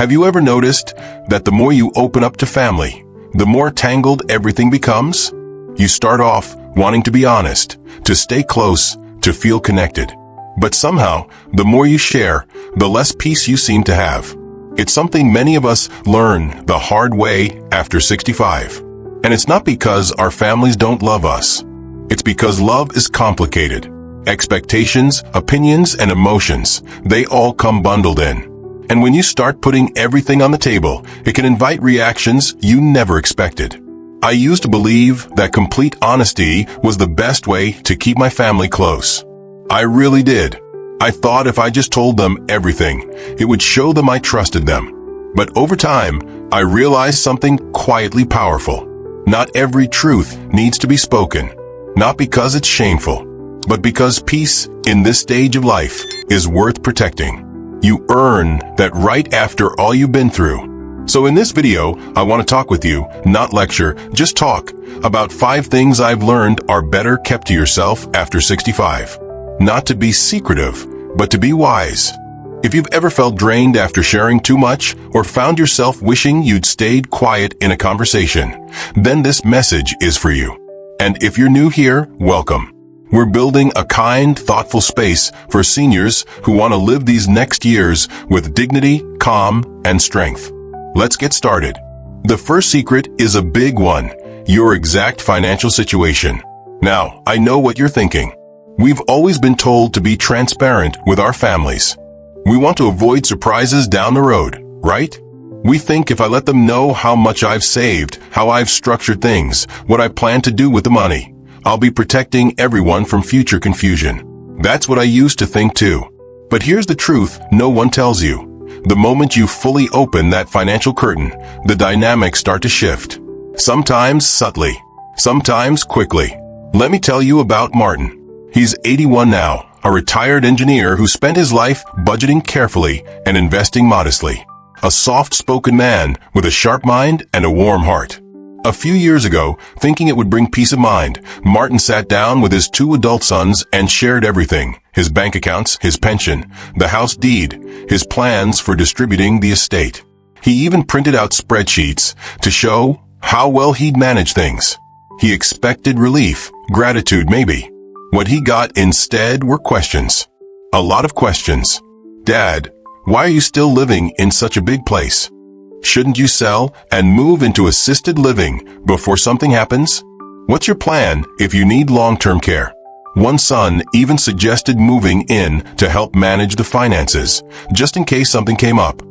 Have you ever noticed that the more you open up to family, the more tangled everything becomes? You start off wanting to be honest, to stay close, to feel connected. But somehow, the more you share, the less peace you seem to have. It's something many of us learn the hard way after 65. And it's not because our families don't love us. It's because love is complicated. Expectations, opinions, and emotions, they all come bundled in. And when you start putting everything on the table, it can invite reactions you never expected. I used to believe that complete honesty was the best way to keep my family close. I really did. I thought if I just told them everything, it would show them I trusted them. But over time, I realized something quietly powerful. Not every truth needs to be spoken, not because it's shameful, but because peace in this stage of life is worth protecting. You earn that right after all you've been through. So in this video, I want to talk with you, not lecture, just talk about 5 things I've learned are better kept to yourself after 65. Not to be secretive, but to be wise. If you've ever felt drained after sharing too much or found yourself wishing you'd stayed quiet in a conversation, then this message is for you. And if you're new here, welcome. We're building a kind, thoughtful space for seniors who want to live these next years with dignity, calm, and strength. Let's get started. The first secret is a big one, your exact financial situation. Now, I know what you're thinking. We've always been told to be transparent with our families. We want to avoid surprises down the road, right? We think if I let them know how much I've saved, how I've structured things, what I plan to do with the money, I'll be protecting everyone from future confusion. That's what I used to think too. But here's the truth no one tells you. The moment you fully open that financial curtain, the dynamics start to shift. Sometimes subtly, sometimes quickly. Let me tell you about Martin. He's 81 now, a retired engineer who spent his life budgeting carefully and investing modestly. A soft-spoken man with a sharp mind and a warm heart. A few years ago, thinking it would bring peace of mind, Martin sat down with his 2 adult sons and shared everything. His bank accounts, his pension, the house deed, his plans for distributing the estate. He even printed out spreadsheets to show how well he'd manage things. He expected relief, gratitude maybe. What he got instead were questions. A lot of questions. Dad, why are you still living in such a big place? Shouldn't you sell and move into assisted living before something happens? What's your plan if you need long-term care? One son even suggested moving in to help manage the finances, just in case something came up.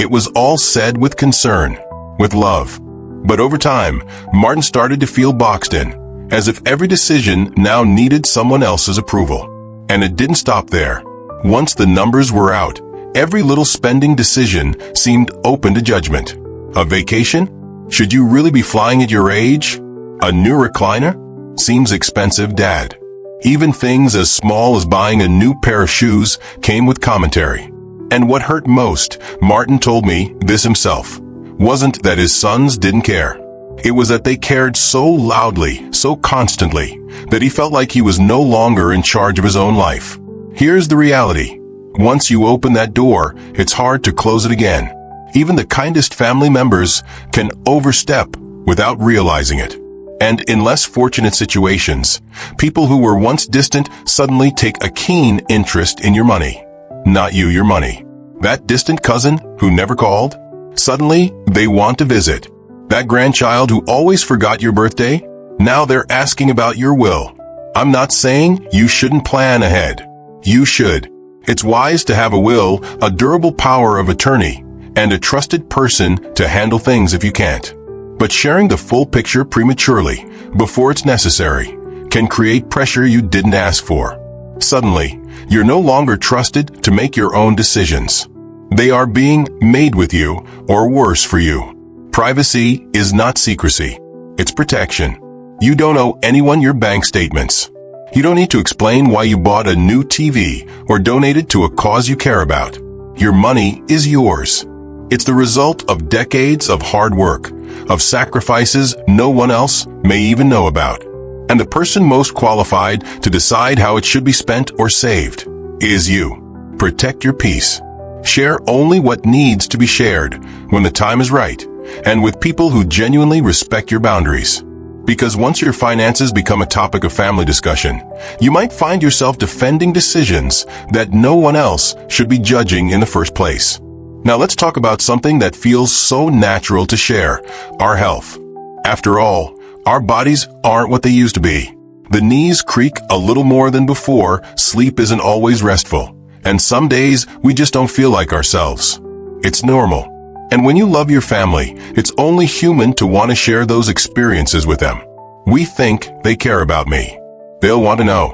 It was all said with concern, with love. But over time, Martin started to feel boxed in, as if every decision now needed someone else's approval. And it didn't stop there. Once the numbers were out, every little spending decision seemed open to judgment. A vacation? Should you really be flying at your age? A new recliner? Seems expensive, Dad. Even things as small as buying a new pair of shoes came with commentary. And what hurt most, Martin told me this himself, wasn't that his sons didn't care. It was that they cared so loudly, so constantly, that he felt like he was no longer in charge of his own life. Here's the reality. Once you open that door, it's hard to close it again. Even the kindest family members can overstep without realizing it. And in less fortunate situations, people who were once distant suddenly take a keen interest in your money. Not you, your money. That distant cousin who never called, suddenly they want to visit. That grandchild who always forgot your birthday, now they're asking about your will. I'm not saying you shouldn't plan ahead. You should. It's wise to have a will, a durable power of attorney, and a trusted person to handle things if you can't. But sharing the full picture prematurely, before it's necessary, can create pressure you didn't ask for. Suddenly, you're no longer trusted to make your own decisions. They are being made with you, or worse for you. Privacy is not secrecy. It's protection. You don't owe anyone your bank statements. You don't need to explain why you bought a new TV or donated to a cause you care about. Your money is yours. It's the result of decades of hard work, of sacrifices no one else may even know about. And the person most qualified to decide how it should be spent or saved is you. Protect your peace. Share only what needs to be shared when the time is right, and with people who genuinely respect your boundaries. Because once your finances become a topic of family discussion, you might find yourself defending decisions that no one else should be judging in the first place. Now let's talk about something that feels so natural to share: our health. After all, our bodies aren't what they used to be. The knees creak a little more than before, sleep isn't always restful, and some days we just don't feel like ourselves. It's normal. And when you love your family, it's only human to want to share those experiences with them. We think they care about me. They'll want to know.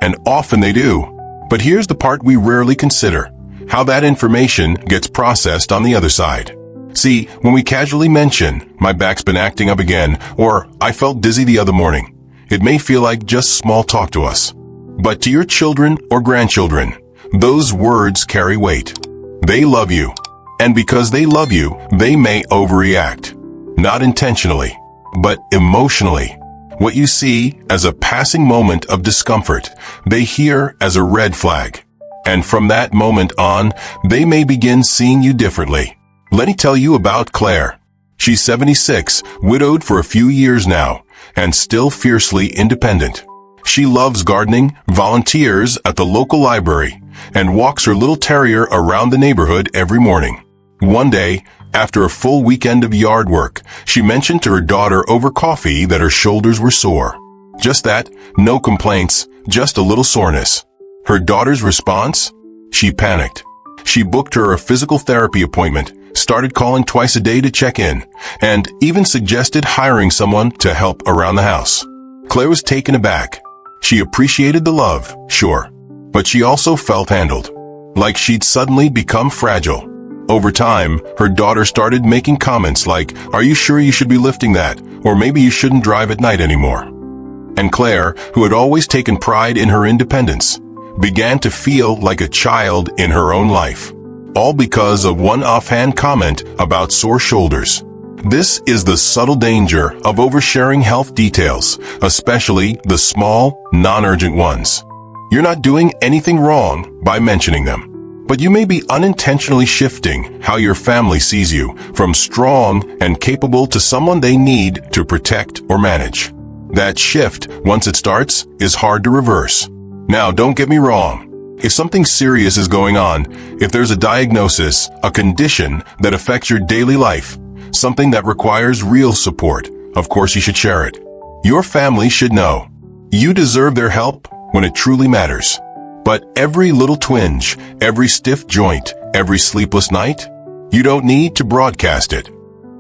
And often they do. But here's the part we rarely consider: how that information gets processed on the other side. See, when we casually mention, "My back's been acting up again," or "I felt dizzy the other morning," it may feel like just small talk to us. But to your children or grandchildren, those words carry weight. They love you. And because they love you, they may overreact. Not intentionally, but emotionally. What you see as a passing moment of discomfort, they hear as a red flag. And from that moment on, they may begin seeing you differently. Let me tell you about Claire. She's 76, widowed for a few years now, and still fiercely independent. She loves gardening, volunteers at the local library, and walks her little terrier around the neighborhood every morning. One day, after a full weekend of yard work, she mentioned to her daughter over coffee that her shoulders were sore. Just that, no complaints, just a little soreness. Her daughter's response? She panicked. She booked her a physical therapy appointment, started calling twice a day to check in, and even suggested hiring someone to help around the house. Claire was taken aback. She appreciated the love, sure, but she also felt handled, like she'd suddenly become fragile. Over time, her daughter started making comments like, "Are you sure you should be lifting that? Or maybe you shouldn't drive at night anymore." And Claire, who had always taken pride in her independence, began to feel like a child in her own life. All because of one offhand comment about sore shoulders. This is the subtle danger of oversharing health details, especially the small, non-urgent ones. You're not doing anything wrong by mentioning them. But you may be unintentionally shifting how your family sees you, from strong and capable to someone they need to protect or manage. That shift, once it starts, is hard to reverse. Now, don't get me wrong. If something serious is going on, if there's a diagnosis, a condition that affects your daily life, something that requires real support, of course you should share it. Your family should know. You deserve their help when it truly matters. But every little twinge, every stiff joint, every sleepless night, you don't need to broadcast it.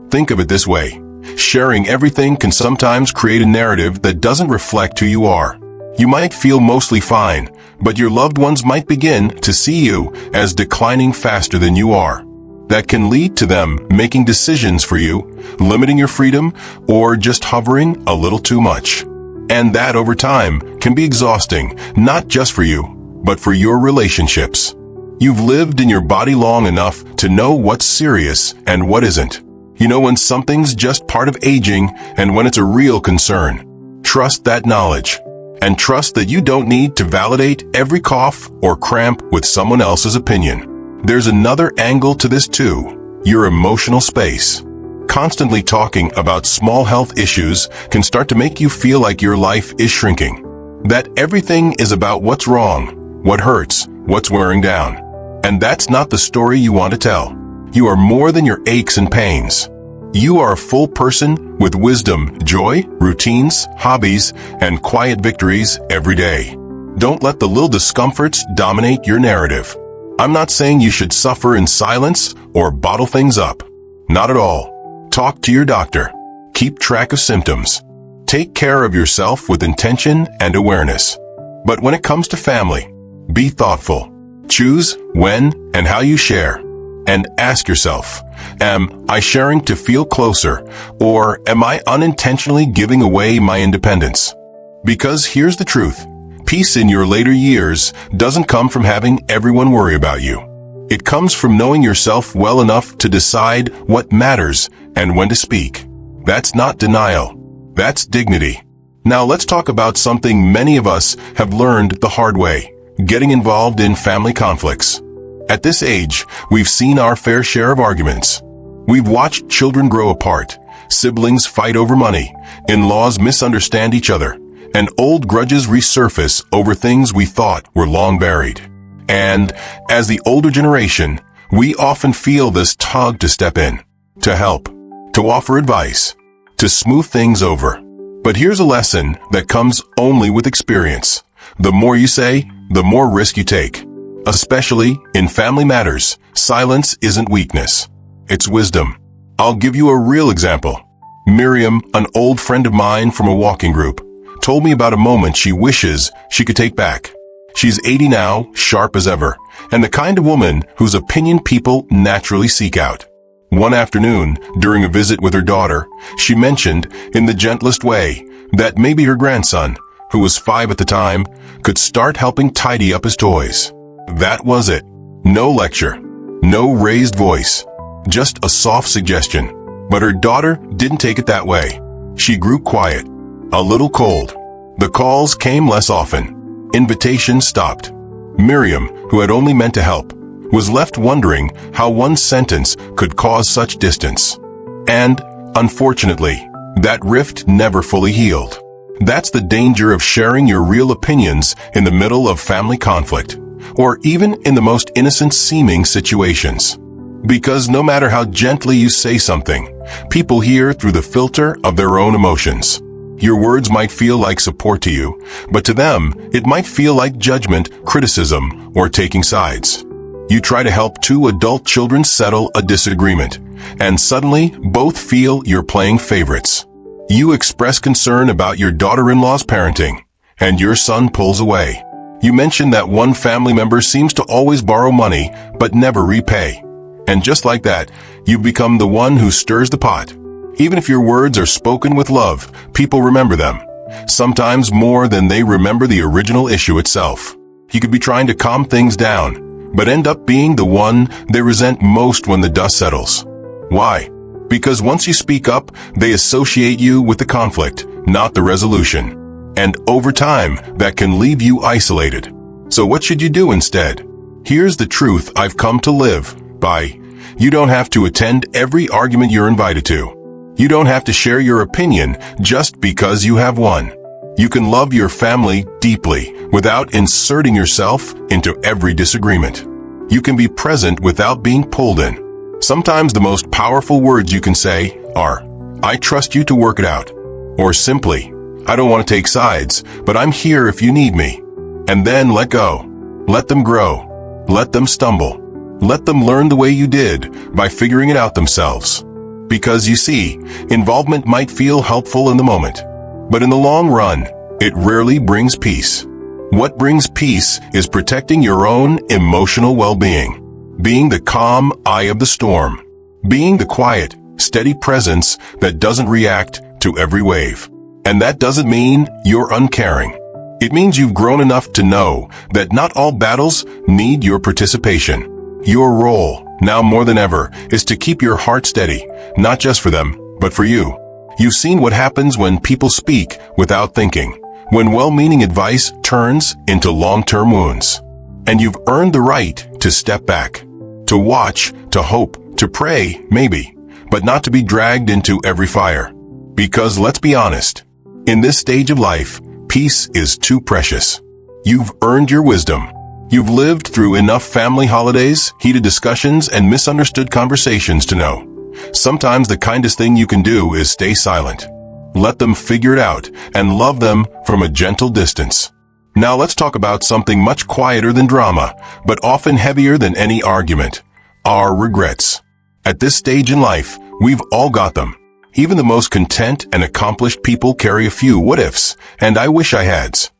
Think of it this way. Sharing everything can sometimes create a narrative that doesn't reflect who you are. You might feel mostly fine, but your loved ones might begin to see you as declining faster than you are. That can lead to them making decisions for you, limiting your freedom, or just hovering a little too much. And that over time can be exhausting, not just for you, but for your relationships. You've lived in your body long enough to know what's serious and what isn't. You know when something's just part of aging and when it's a real concern. Trust that knowledge. And trust that you don't need to validate every cough or cramp with someone else's opinion. There's another angle to this too: your emotional space. Constantly talking about small health issues can start to make you feel like your life is shrinking. That everything is about what's wrong, what hurts, what's wearing down. And that's not the story you want to tell. You are more than your aches and pains. You are a full person with wisdom, joy, routines, hobbies, and quiet victories every day. Don't let the little discomforts dominate your narrative. I'm not saying you should suffer in silence or bottle things up. Not at all. Talk to your doctor. Keep track of symptoms. Take care of yourself with intention and awareness. But when it comes to family, be thoughtful. Choose when and how you share. And ask yourself, am I sharing to feel closer, or am I unintentionally giving away my independence? Because here's the truth. Peace in your later years doesn't come from having everyone worry about you. It comes from knowing yourself well enough to decide what matters and when to speak. That's not denial. That's dignity. Now let's talk about something many of us have learned the hard way: getting involved in family conflicts. At this age, we've seen our fair share of arguments. We've watched children grow apart, siblings fight over money, in-laws misunderstand each other, and old grudges resurface over things we thought were long buried. And, as the older generation, we often feel this tug to step in, to help, to offer advice, to smooth things over. But here's a lesson that comes only with experience. The more you say, the more risk you take. Especially in family matters, silence isn't weakness. It's wisdom. I'll give you a real example. Miriam, an old friend of mine from a walking group, told me about a moment she wishes she could take back. She's 80 now, sharp as ever, and the kind of woman whose opinion people naturally seek out. One afternoon, during a visit with her daughter, she mentioned, in the gentlest way, that maybe her grandson, who was 5 at the time, could start helping tidy up his toys. That was it. No lecture, no raised voice, just a soft suggestion. But her daughter didn't take it that way. She grew quiet, a little cold. The calls came less often. Invitations stopped. Miriam, who had only meant to help, was left wondering how one sentence could cause such distance. And, unfortunately, that rift never fully healed. That's the danger of sharing your real opinions in the middle of family conflict, or even in the most innocent-seeming situations. Because no matter how gently you say something, people hear through the filter of their own emotions. Your words might feel like support to you, but to them, it might feel like judgment, criticism, or taking sides. You try to help 2 adult children settle a disagreement, and suddenly both feel you're playing favorites. You express concern about your daughter-in-law's parenting, and your son pulls away. You mention that one family member seems to always borrow money, but never repay. And just like that, you've become the one who stirs the pot. Even if your words are spoken with love, people remember them, sometimes more than they remember the original issue itself. You could be trying to calm things down, but end up being the one they resent most when the dust settles. Why? Because once you speak up, they associate you with the conflict, not the resolution. And over time, that can leave you isolated. So what should you do instead? Here's the truth I've come to live by. You don't have to attend every argument you're invited to. You don't have to share your opinion just because you have one. You can love your family deeply without inserting yourself into every disagreement. You can be present without being pulled in. Sometimes the most powerful words you can say are, "I trust you to work it out," or simply, "I don't want to take sides, but I'm here if you need me." And then let go. Let them grow. Let them stumble. Let them learn the way you did by figuring it out themselves. Because you see, involvement might feel helpful in the moment, but in the long run, it rarely brings peace. What brings peace is protecting your own emotional well-being, being the calm eye of the storm, being the quiet, steady presence that doesn't react to every wave. And that doesn't mean you're uncaring. It means you've grown enough to know that not all battles need your participation. Your role, now more than ever, is to keep your heart steady, not just for them, but for you. You've seen what happens when people speak without thinking, when well-meaning advice turns into long-term wounds. And you've earned the right to step back, to watch, to hope, to pray, maybe, but not to be dragged into every fire. Because let's be honest, in this stage of life, peace is too precious. You've earned your wisdom. You've lived through enough family holidays, heated discussions, and misunderstood conversations to know. Sometimes the kindest thing you can do is stay silent. Let them figure it out and love them from a gentle distance. Now let's talk about something much quieter than drama, but often heavier than any argument. Our regrets. At this stage in life, we've all got them. Even the most content and accomplished people carry a few what-ifs, and I wish I had's.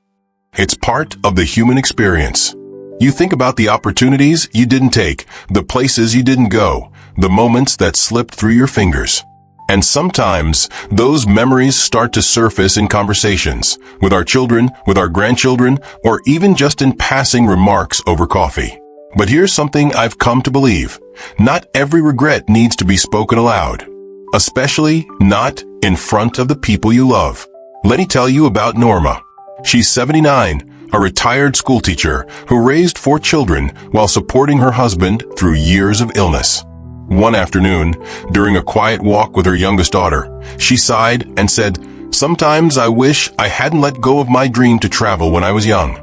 It's part of the human experience. You think about the opportunities you didn't take, the places you didn't go, the moments that slipped through your fingers. And sometimes, those memories start to surface in conversations, with our children, with our grandchildren, or even just in passing remarks over coffee. But here's something I've come to believe. Not every regret needs to be spoken aloud. Especially not in front of the people you love. Let me tell you about Norma. She's 79, a retired schoolteacher who raised 4 children while supporting her husband through years of illness. One afternoon, during a quiet walk with her youngest daughter, she sighed and said, "Sometimes I wish I hadn't let go of my dream to travel when I was young."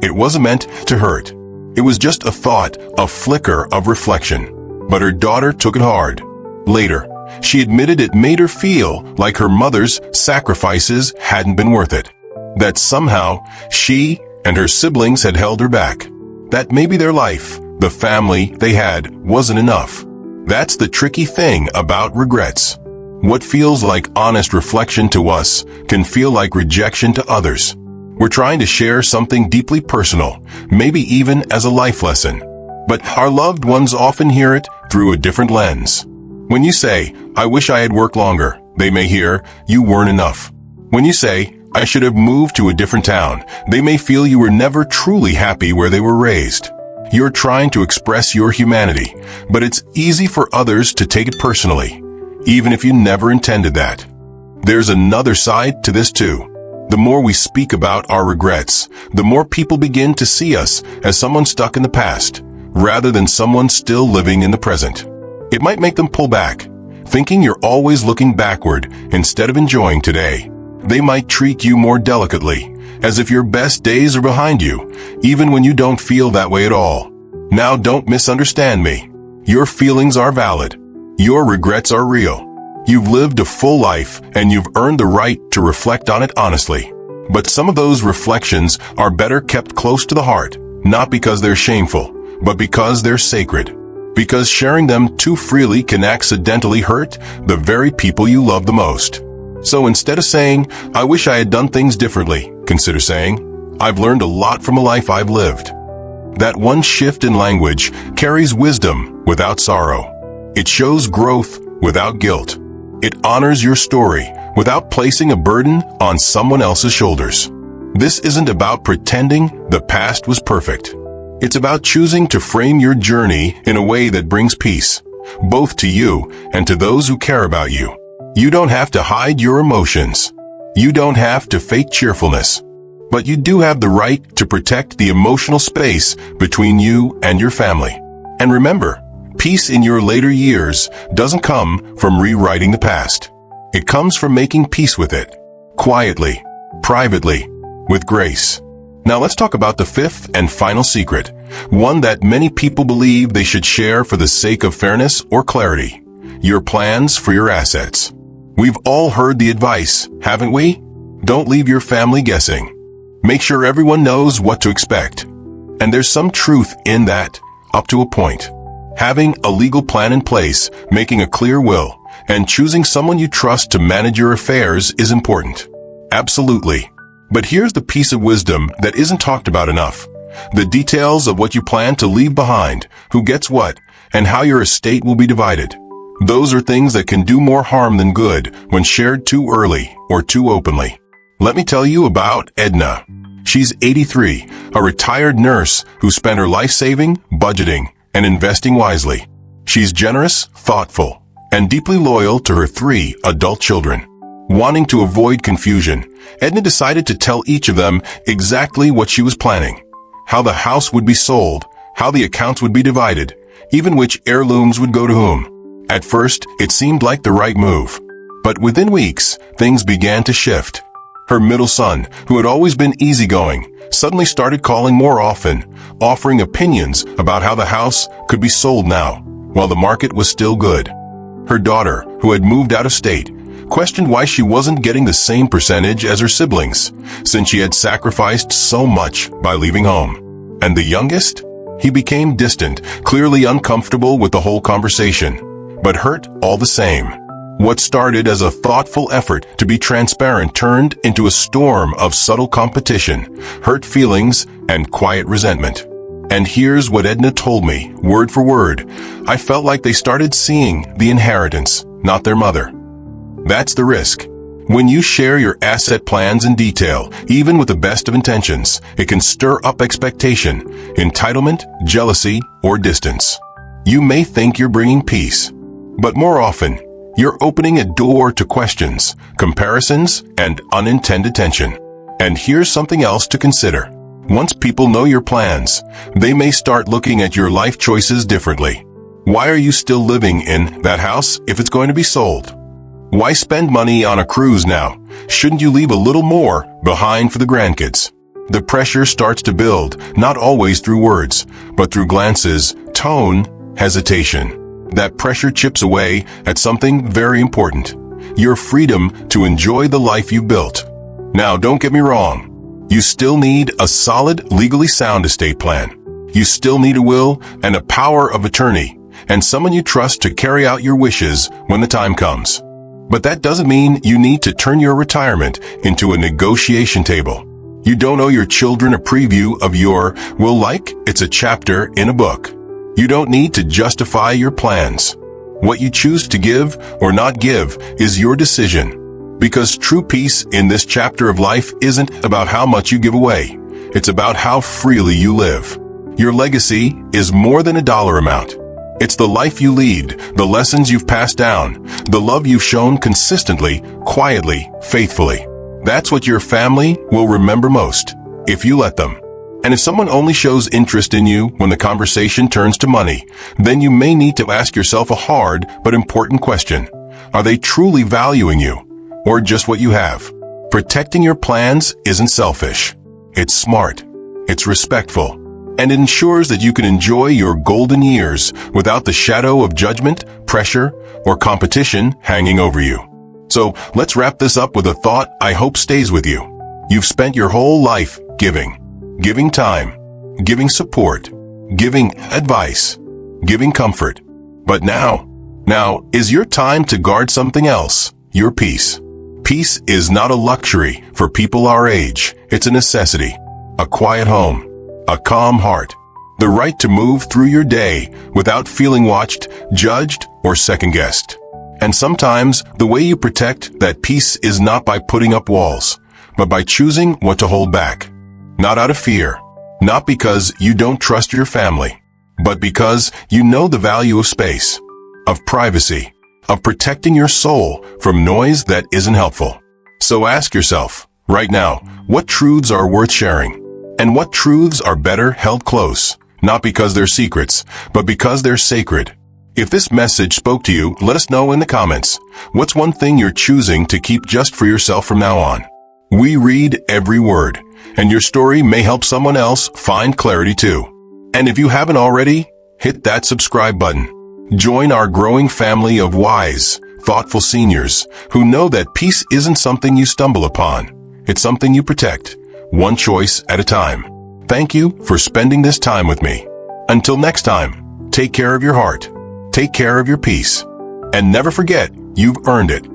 It wasn't meant to hurt. It was just a thought, a flicker of reflection. But her daughter took it hard. Later, she admitted it made her feel like her mother's sacrifices hadn't been worth it. That somehow, she and her siblings had held her back. That maybe their life, the family they had, wasn't enough. That's the tricky thing about regrets. What feels like honest reflection to us can feel like rejection to others. We're trying to share something deeply personal, maybe even as a life lesson. But our loved ones often hear it through a different lens. When you say, "I wish I had worked longer," they may hear, "You weren't enough." When you say, "I should have moved to a different town," they may feel you were never truly happy where they were raised. You're trying to express your humanity, but it's easy for others to take it personally, even if you never intended that. There's another side to this too. The more we speak about our regrets, the more people begin to see us as someone stuck in the past, rather than someone still living in the present. It might make them pull back, thinking you're always looking backward instead of enjoying today. They might treat you more delicately, as if your best days are behind you, even when you don't feel that way at all. Now, don't misunderstand me. Your feelings are valid. Your regrets are real. You've lived a full life, and you've earned the right to reflect on it honestly. But some of those reflections are better kept close to the heart, not because they're shameful, but because they're sacred. Because sharing them too freely can accidentally hurt the very people you love the most. So instead of saying, "I wish I had done things differently," consider saying, "I've learned a lot from a life I've lived." That one shift in language carries wisdom without sorrow. It shows growth without guilt. It honors your story without placing a burden on someone else's shoulders. This isn't about pretending the past was perfect. It's about choosing to frame your journey in a way that brings peace, both to you and to those who care about you. You don't have to hide your emotions. You don't have to fake cheerfulness. But you do have the right to protect the emotional space between you and your family. And remember, peace in your later years doesn't come from rewriting the past. It comes from making peace with it, quietly, privately, with grace. Now let's talk about the fifth and final secret, one that many people believe they should share for the sake of fairness or clarity: your plans for your assets. We've all heard the advice, haven't we? Don't leave your family guessing. Make sure everyone knows what to expect. And there's some truth in that, up to a point. Having a legal plan in place, making a clear will, and choosing someone you trust to manage your affairs is important. Absolutely. But here's the piece of wisdom that isn't talked about enough. The details of what you plan to leave behind, who gets what, and how your estate will be divided. Those are things that can do more harm than good when shared too early or too openly. Let me tell you about Edna. She's 83, a retired nurse who spent her life saving, budgeting, and investing wisely. She's generous, thoughtful, and deeply loyal to her 3 adult children. Wanting to avoid confusion, Edna decided to tell each of them exactly what she was planning: how the house would be sold, how the accounts would be divided, even which heirlooms would go to whom. At first, it seemed like the right move. But within weeks, things began to shift. Her middle son, who had always been easygoing, suddenly started calling more often, offering opinions about how the house could be sold now, while the market was still good. Her daughter, who had moved out of state, questioned why she wasn't getting the same percentage as her siblings, since she had sacrificed so much by leaving home. And the youngest? He became distant, clearly uncomfortable with the whole conversation, but hurt all the same. What started as a thoughtful effort to be transparent turned into a storm of subtle competition, hurt feelings, and quiet resentment. And here's what Edna told me, word for word. I felt like they started seeing the inheritance, not their mother. That's the risk. When you share your asset plans in detail, even with the best of intentions, it can stir up expectation, entitlement, jealousy, or distance. You may think you're bringing peace, but more often, you're opening a door to questions, comparisons, and unintended tension. And here's something else to consider. Once people know your plans, they may start looking at your life choices differently. Why are you still living in that house if it's going to be sold? Why spend money on a cruise now? Shouldn't you leave a little more behind for the grandkids? The pressure starts to build, not always through words, but through glances, tone, hesitation. That pressure chips away at something very important: your freedom to enjoy the life you built. Now, don't get me wrong. You still need a solid, legally sound estate plan. You still need a will and a power of attorney, and someone you trust to carry out your wishes when the time comes. But that doesn't mean you need to turn your retirement into a negotiation table. You don't owe your children a preview of your will like it's a chapter in a book. You don't need to justify your plans. What you choose to give or not give is your decision. Because true peace in this chapter of life isn't about how much you give away. It's about how freely you live. Your legacy is more than a dollar amount. It's the life you lead, the lessons you've passed down, the love you've shown consistently, quietly, faithfully. That's what your family will remember most, if you let them. And if someone only shows interest in you when the conversation turns to money, then you may need to ask yourself a hard but important question. Are they truly valuing you, or just what you have? Protecting your plans isn't selfish. It's smart. It's respectful. And it ensures that you can enjoy your golden years without the shadow of judgment, pressure, or competition hanging over you. So let's wrap this up with a thought I hope stays with you. You've spent your whole life giving time, giving support, giving advice, giving comfort. But now is your time to guard something else, your peace. Peace is not a luxury for people our age. It's a necessity. A quiet home, a calm heart, the right to move through your day without feeling watched, judged, or second-guessed. And sometimes the way you protect that peace is not by putting up walls, but by choosing what to hold back. Not out of fear, not because you don't trust your family, but because you know the value of space, of privacy, of protecting your soul from noise that isn't helpful. So ask yourself, right now, what truths are worth sharing? And what truths are better held close, not because they're secrets, but because they're sacred? If this message spoke to you, let us know in the comments. What's one thing you're choosing to keep just for yourself from now on? We read every word, and your story may help someone else find clarity too. And if you haven't already, hit that subscribe button. Join our growing family of wise, thoughtful seniors who know that peace isn't something you stumble upon. It's something you protect, one choice at a time. Thank you for spending this time with me. Until next time, take care of your heart, take care of your peace, and never forget you've earned it.